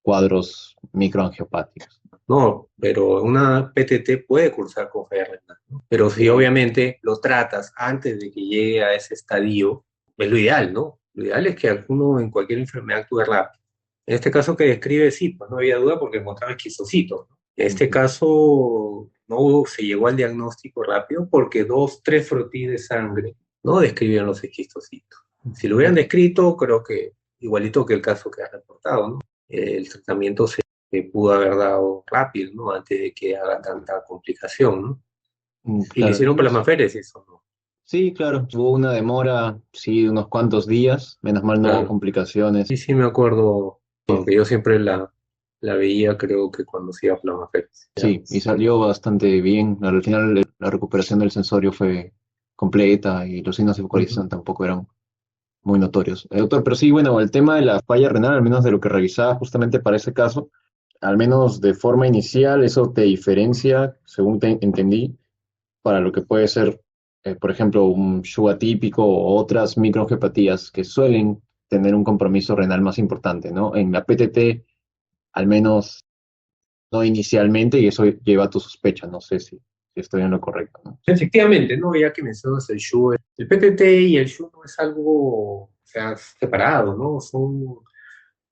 cuadros microangiopáticos. no, pero una PTT puede cursar con falla renal, ¿no? Pero si obviamente lo tratas antes de que llegue a ese estadio, es lo ideal, ¿no? Lo ideal es que alguno en cualquier enfermedad actúe rápido. En este caso que describe, sí, pues no había duda porque encontraba esquizocitos, ¿no? En este caso no se llegó al diagnóstico rápido porque 2, 3 frotis de sangre no describían los esquistocitos. Si lo hubieran descrito, creo que igualito que el caso que has reportado, ¿no? El tratamiento que pudo haber dado rápido, ¿no? Antes de que haga tanta complicación, ¿no? Y le Claro. hicieron plasmaféresis, ¿o no? Sí, claro, hubo una demora, sí, de unos cuantos días, menos mal no hubo Claro. complicaciones. Sí, sí me acuerdo, porque yo siempre la veía, creo que cuando hacía plasmaféresis. Ya. Sí, y salió bastante bien. Al final la recuperación del sensorio fue completa y los signos de Ujú. focalización tampoco eran muy notorios. Doctor, pero sí, bueno, el tema de la falla renal, al menos de lo que revisaba justamente para ese caso, al menos de forma inicial, eso te diferencia, según entendí, para lo que puede ser, por ejemplo, un SHU atípico o otras microangiopatías que suelen tener un compromiso renal más importante, ¿no? En la PTT, al menos no inicialmente, y eso lleva a tu sospecha, no sé si estoy en lo correcto, ¿no? Efectivamente, ¿no? Ya que mencionas el SHU, el PTT y el SHU no es algo, o sea, separado, ¿no? Son,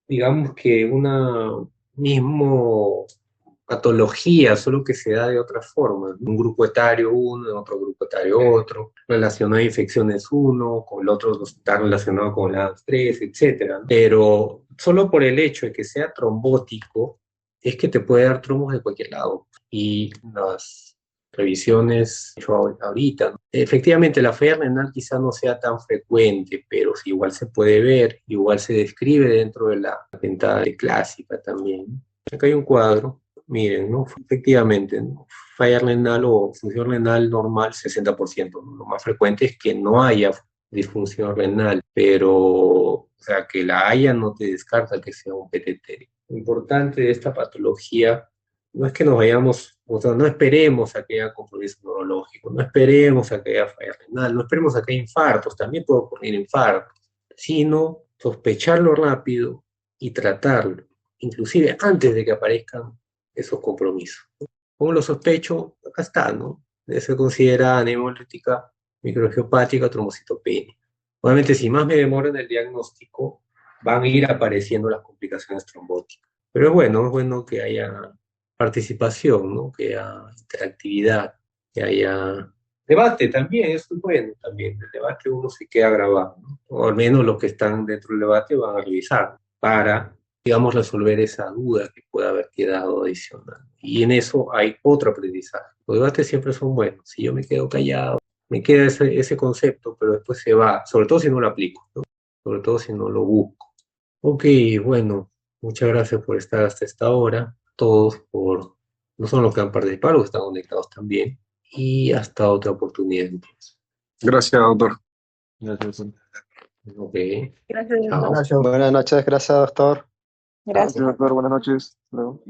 digamos que una mismo patología, solo que se da de otra forma. Un grupo etario uno, en otro grupo etario otro, relacionado a infecciones uno, con el otro está relacionado con las tres, etcétera. Pero solo por el hecho de que sea trombótico, es que te puede dar trombos de cualquier lado. Y las revisiones hecho ahorita, ¿no? Efectivamente, la falla renal quizá no sea tan frecuente, pero sí, igual se puede ver, igual se describe dentro de la ventana clásica también. Acá hay un cuadro. Miren, ¿no? Efectivamente, ¿no? Falla renal o función renal normal, 60%, ¿no? Lo más frecuente es que no haya disfunción renal, pero, o sea, que la haya no te descarta que sea un PTT. Lo importante de esta patología no es que nos vayamos, o sea, no esperemos a que haya compromiso neurológico, no esperemos a que haya falla renal, no esperemos a que haya infartos, también puede ocurrir infartos, sino sospecharlo rápido y tratarlo, inclusive antes de que aparezcan esos compromisos. ¿Cómo lo sospecho? Acá está, ¿no? Se considera anemia hemolítica microangiopática trombocitopenia. Obviamente, si más me demoro en el diagnóstico, van a ir apareciendo las complicaciones trombóticas. Pero es bueno que haya participación, ¿no? Que haya interactividad, que haya debate también, eso es bueno también. El debate uno se queda grabado, ¿no? O al menos los que están dentro del debate van a revisar para, digamos, resolver esa duda que pueda haber quedado adicional. Y en eso hay otro aprendizaje. Los debates siempre son buenos. Si yo me quedo callado, me queda ese concepto, pero después se va, sobre todo si no lo aplico, ¿no? Sobre todo si no lo busco. Ok, bueno, muchas gracias por estar hasta esta hora, todos por, no solo los que han participado, los que están conectados también, y hasta otra oportunidad. Entonces. Gracias, doctor. Gracias. Ok, Gracias, chao. Gracias. Buenas noches, gracias, doctor. Gracias, doctor. Buenas noches. Hasta luego.